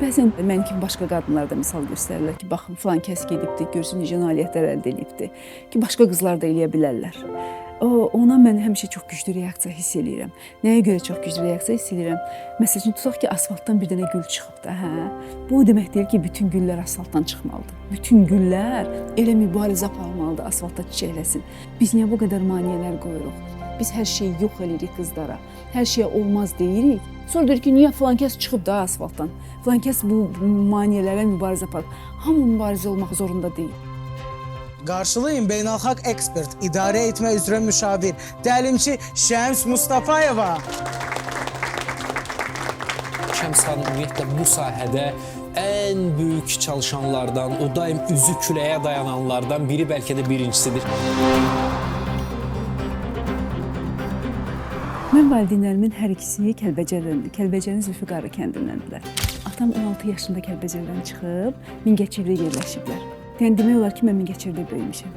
Bəzən mən kimi başqa qadınlar da misal göstərirlər ki, baxın, filan kəs gedibdir, görsün necə nailiyyətlər əldə edibdir ki, başqa qızlar da eləyə bilərlər. Ona mən həmişə çox güclü reaksiya hiss eləyirəm. Nəyə görə çox güclü reaksiya hiss eləyirəm? Məsəl üçün, tutaq ki, asfaltdan bir dənə gül çıxıb da, hə? Bu demək deyil ki, bütün güllər asfaltdan çıxmalıdır. Bütün güllər elə mübarizə aparmalıdır, asfaltda çiçəkləsin. Biz niyə bu qədər maneələr qoyuruq? Biz hər şeyi yox eləyirik qızlara. Hər şeyə olmaz deyirik. Sonra deyir ki, niyə filan kəs çıxıb da asfaltdan? Filan kəs bu maneələrə mübarizə aparır. Hamı mübarizə olmaq zorunda deyil. Qarşılayın beynəlxalq ekspert, idarə etmə üzrə müşavir, təlimçi Şəms Mustafayeva. Şəms xanım ümumiyyətlə bu sahədə ən böyük çalışanlardan, o daim üzü küləyə dayananlardan biri, bəlkə də birincisidir. Mən valideynlərimin hər ikisi Kəlbəcərləndir. Kəlbəcərin Zülfüqarı kəndindəndirlər. Atam 16 yaşında Kəlbəcərdən çıxıb Mingəçevirdə yerləşiblər. Yəni demək olar ki, mən Mingəçevirdə böyümüşəm.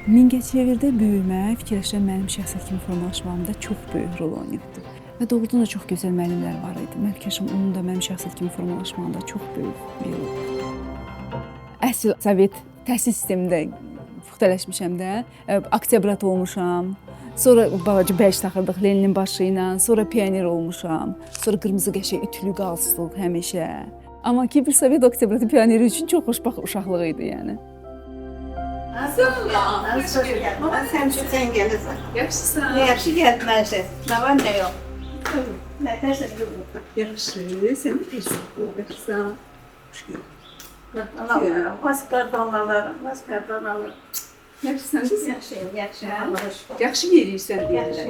Mingəçevirdə böyümək, fikirləşirəm, mənim şəxsiyyət kimi formalaşmamda çox böyük rol oynayıbdı. Və doğrudan da çox gözəl müəllimlər var idi. Mən fikirləşirəm, onun da mənim şəxsiyyət kimi formalaşmamda çox böyük bir rol. Əsl Sovet təhsil sistemində puxtələşmişəm də, oktyabrat olmuşam. Sonra balaca bəlş taxırdıq Leninin başı ilə, sonra pioner olmuşam. Sonra qırmızı qəşəng ütülü qalstuk həmişə. Amma ki, bir Sovet oktябratı pioneri üçün çox xoşbaxt uşaqlığı idi, yəni. Nasıl geldin? Baba sen gelirsin. Yaxşısan. Yaxşı gelmezsin. Ne var ne yok. Ne dersen yok. Yaxşı, sən yaxşısan. Maskardan alırım, maskardan alırım. Yaxşısan, Yaxşıyım, yaxşıyım. yaxşı yeriysən deyirlər.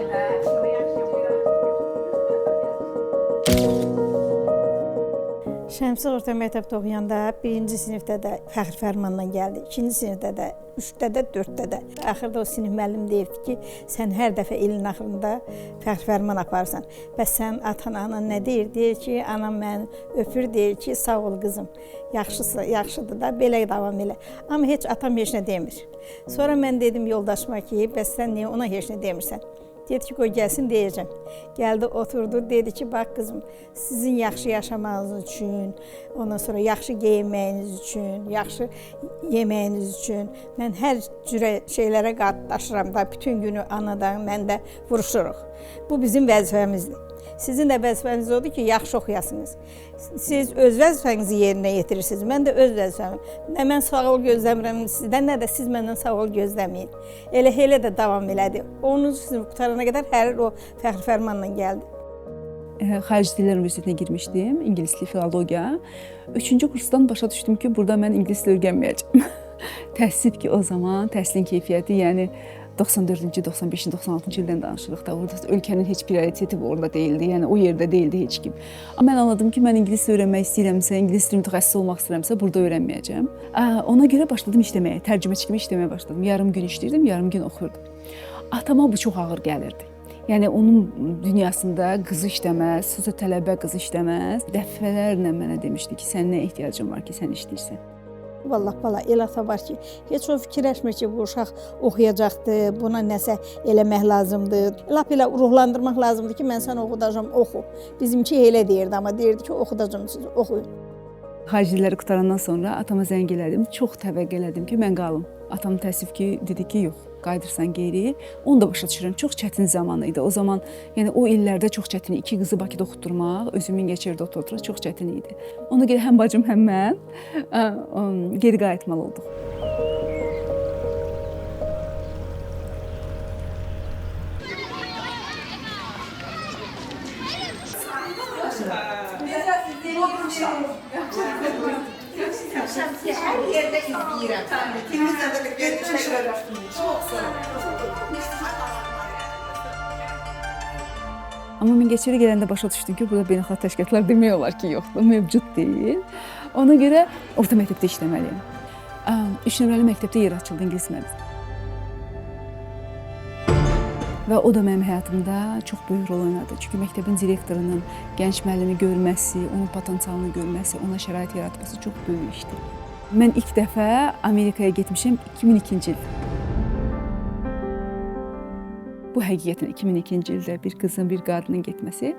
Şəmsi orta məktəbdə oxuyanda 1-ci sinifdə də fəxr fərmanla gəldi. 2-ci sinifdə də, 3-də də, 4-də də. Axırda o sinif müəllim deyirdi ki, sən hər dəfə ilin axırında fəxr fərman aparsan. Bəs sən atan-anan nə deyir? Deyir ki, anam məni öpür, deyir ki, sağ ol qızım. Yaxşıdır da, belə davam elə. Amma heç atam heç nə demir. Sonra mən dedim yoldaşıma ki, bəs sən niyə ona heç nə demirsən? Dedi ki, qoy gəlsin deyəcəm. Gəldi, oturdu, dedi ki, bax qızım, sizin yaxşı yaşamağınız üçün, ondan sonra yaxşı geyinməyiniz üçün, yaxşı yeməyiniz üçün mən hər cürə şeylərə qatlaşıram da, bütün günü anadan, mən də vuruşuruq. Bu bizim vəzifəmizdir. Sizin də vəzifəniz odur ki, yaxşı oxuyasınız. Siz öz vəzifənizi yerinə yetirirsiniz, mən də öz vəzifəmi. Nə mən sağ ol gözləmirəm sizdən, nə də siz məndən sağ ol gözləməyin. Elə də davam elədi. 10-cu sinif qutarana qədər hər il o fəxr fərmanla gəldi. Xarici Dillər Universitetinə girmişdim, ingilisli filologiya. 3-cü kursdan başa düşdüm ki, burada mən ingilis dil öyrənməyəcəm. Təəssüf ki, o zaman təhsilin keyfiyyəti, yəni 94-cü, 95-ci, 96-cı ildən danışırıq da, orada ölkənin heç prioriteti orada deyildi, yəni o yerdə deyildi heç kim. Amma mən anladım ki, mən ingilis öyrənmək istəyirəmsə, ingilis dilinin mütəxəssisi olmaq istəyirəmsə, burada öyrənməyəcəm. Ona görə başladım işləməyə, tərcüməçi kimi işləməyə başladım. Yarım gün işləyirdim, yarım gün oxuyurdum. Atama bu çox ağır gəlirdi. Yəni onun dünyasında qızı işləməz, xüsusən tələbə qızı işləməz. Dəfələrlə mənə demişdi ki, sənin nə ehtiyacın var ki, sən işləyirsən. Vallahi bala, elə ata var ki, heç o fikirləşmir ki, bu uşaq oxuyacaqdır, buna nəsə eləmək lazımdır. Lap elə ruhlandırmaq lazımdır ki, mən səni oxudacam, oxu. Bizimki elə deyirdi, amma deyirdi ki, oxudacam sizi, oxuyun. Xariciləri qutarandan sonra atama zəng elədim, çox təvəqqə elədim ki, mən qalım. Atam təəssüf ki, dedi ki, yox, qayıdırsan geri. Onu da başa düşürəm, çox çətin zaman idi. O zaman, yəni o illərdə çox çətin, 2 qızı Bakıda oxutdurmaq, özüm Mingəçevirdə oturduq, çox çətin idi. Ona görə həm bacım, həm mən geri qayıtmalı olduq. Her yerde izleyirəm. Kimizlə də görüşürəm. Çox sağ Amma Mingəçevirə gələndə başa düşdüm ki, burada beynəlxalq təşkilatlar demək olar ki, yoxdur, mövcud deyil. Ona görə orta məktəbdə işləməliyəm. 3 nömrəli məktəbdə yer açıldı ingilis müəllimə. Və o da mənim həyatımda çox böyük rol oynadı. Çünki məktəbin direktorunun gənc müəllimi görməsi, onun potensialını görməsi, ona şərait yaratması çox böyük işdir. Mən ilk dəfə Amerikaya getmişəm 2002-ci il. Bu həqiqətən 2002-ci ildə bir qızın, bir qadının getməsi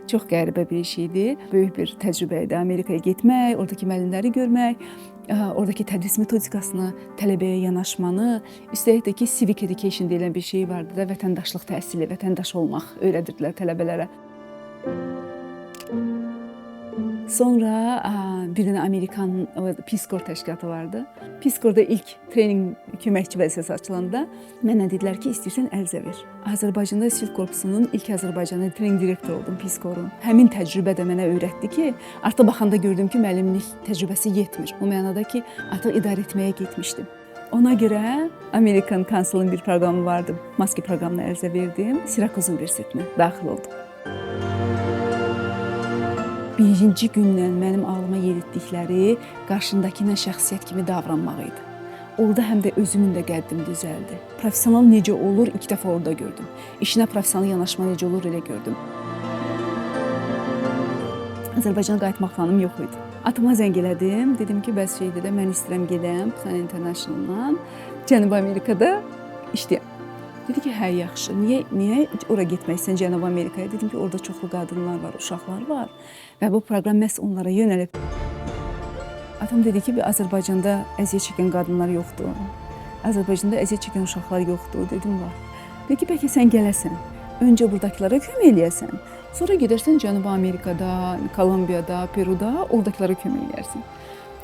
çox qəribə bir iş idi. Böyük bir təcrübə idi Amerikaya getmək, oradakı müəllimləri görmək, oradakı tədris metodikasını, tələbəyə yanaşmanı, üstəlik də ki, civic education deyilən bir şey vardı da, vətəndaşlıq təhsili, vətəndaş olmaq öyrədirdilər tələbələrə. Sonra bir dənə Amerikan Peace Corps təşkilatı vardı. Peace Corps-da ilk trening köməkçi vəzifəsi açılanda mənə dedilər ki, istəyirsən ərizə ver. Azərbaycanda Silk Korpusunun ilk Azərbaycanlı trening direktoru oldum Peace Corps-un. Həmin təcrübə də mənə öyrətdi ki, artıq baxanda gördüm ki, müəllimlik təcrübəsi yetmir. O mənada ki, artıq idarə etməyə getmişdim. Ona görə Amerikan Council-ın bir proqramı vardı. Maski proqramına ərizə verdim. Syracuse Universitetinə daxil oldum. Birinci gündən mənim ağlıma yeritdikləri qarşındakına şəxsiyyət kimi davranmaq idi. Orada həm də özümün də qəddim düzəldi. Professional necə olur, ilk dəfə orada gördüm. İşinə professional yanaşma necə olur, elə gördüm. Azərbaycana qayıtmaq planım yox idi. Atama zəng elədim, dedim ki, bəs şeydə də mən istəyirəm gedəm Plan International-dan Cənubi Amerikada işləyəm. Dedi ki, hə, yaxşı. Niyə ora getmək istəyirsən Cənubi Amerikaya? Dedim ki, orada çoxlu qadınlar var, uşaqlar var və bu proqram məhz onlara yönəlib. Atam dedi ki, Azərbaycanda əziyyət çəkən qadınlar yoxdur. Azərbaycanda əziyyət çəkən uşaqlar yoxdur. Dedim, var. Dedi ki, bəlkə sən gələsən. Öncə buradakılara kömək eləyəsən. Sonra gedərsən Cənubi Amerikada, Kolumbiyada, Peruda, oradakılara kömək eləyərsən.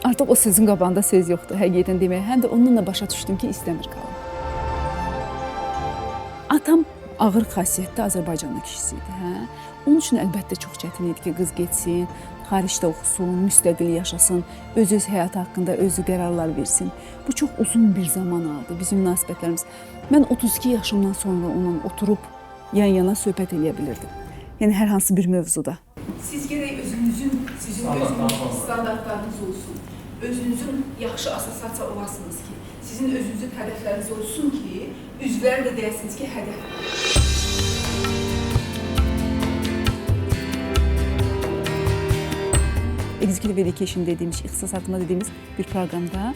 Artıq o sözün qabağında söz yoxdur, həqiqətən demək. Həm də onunla başa düşdüm ki, istəmir qalım. Atam ağır xasiyyətli Azərbaycanlı kişisi idi. Hə? Onun üçün əlbəttə çox çətin idi ki, qız getsin, xaricdə oxusun, müstəqil yaşasın, öz həyatı haqqında özü qərarlar versin. Bu çox uzun bir zaman aldı, bizim münasibətlərimiz. Mən 32 yaşımdan sonra onunla oturub yan-yana söhbət eləyə bilirdim. Yəni, hər hansı bir mövzuda. Siz gərək sizin standartlarınız olsun, özünüzün yaxşı assosiasiya olasınız ki, sizin özünüzün hədəfləriniz olsun ki, üzvlər də deyəsiniz ki, hədəf. Executive Education dediğimiz, ixtisasatında dediğimiz bir proqramda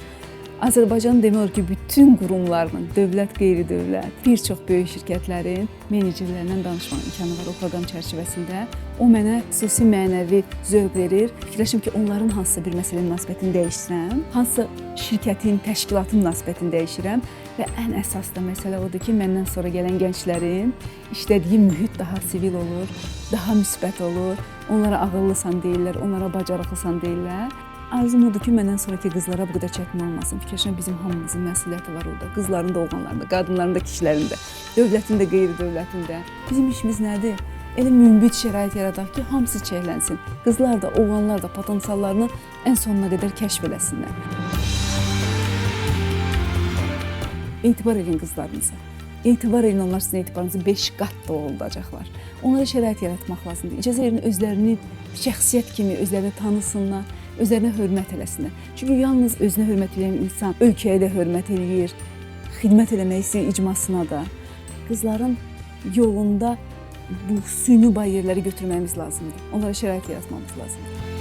Azərbaycanın demək olar ki, bütün qurumlarının, dövlət, qeyri-dövlət, bir çox böyük şirkətlərin menecerlərindən danışmaq imkanı var o proqram çərçivəsində. O mənə xüsusi mənəvi zövq verir. Fikirləşim ki, onların hansısa bir məsələ münasibətini dəyişirəm, hansısa şirkətin, təşkilatın münasibətini dəyişirəm və ən əsas da məsələ odur ki, məndən sonra gələn gənclərin işlədiyi mühit daha sivil olur, daha müsbət olur. Onlara ağıllısan deyirlər, onlara bacarıqlısan deyirlər. Arzum odur ki, məndən sonraki qızlara bu qədər çətin olmasın. Fikirləşirəm, bizim hamımızın məsuliyyəti var orada. Qızların da, oğlanların da, qadınların da, kişilərin də, dövlətin də, qeyri-dövlətin də. Bizim işimiz nədir? Elə münbit şərait yaradaq ki, hamısı çəklənsin. Qızlar da, oğlanlar da potensiallarını ən sonuna qədər kəşf eləsinlər. Etibar edin qızlarınıza. Etibar edin, onlar sizin etibarınızı 5 qat da olacaqlar. Onlara şərait yaratmaq lazımdır. İcazə verin, özlərini şəxsiyyət kimi özlərini tanısınlar, özlərinə hörmət eləsinlər. Çünki yalnız özünə hörmət edən insan ölkəyə də hörmət eləyir, xidmət eləmək istəyir icmasına da. Qızların yolunda bu süni bariyerləri götürməyimiz lazımdır. Onlara şərait yaratmamız lazımdır.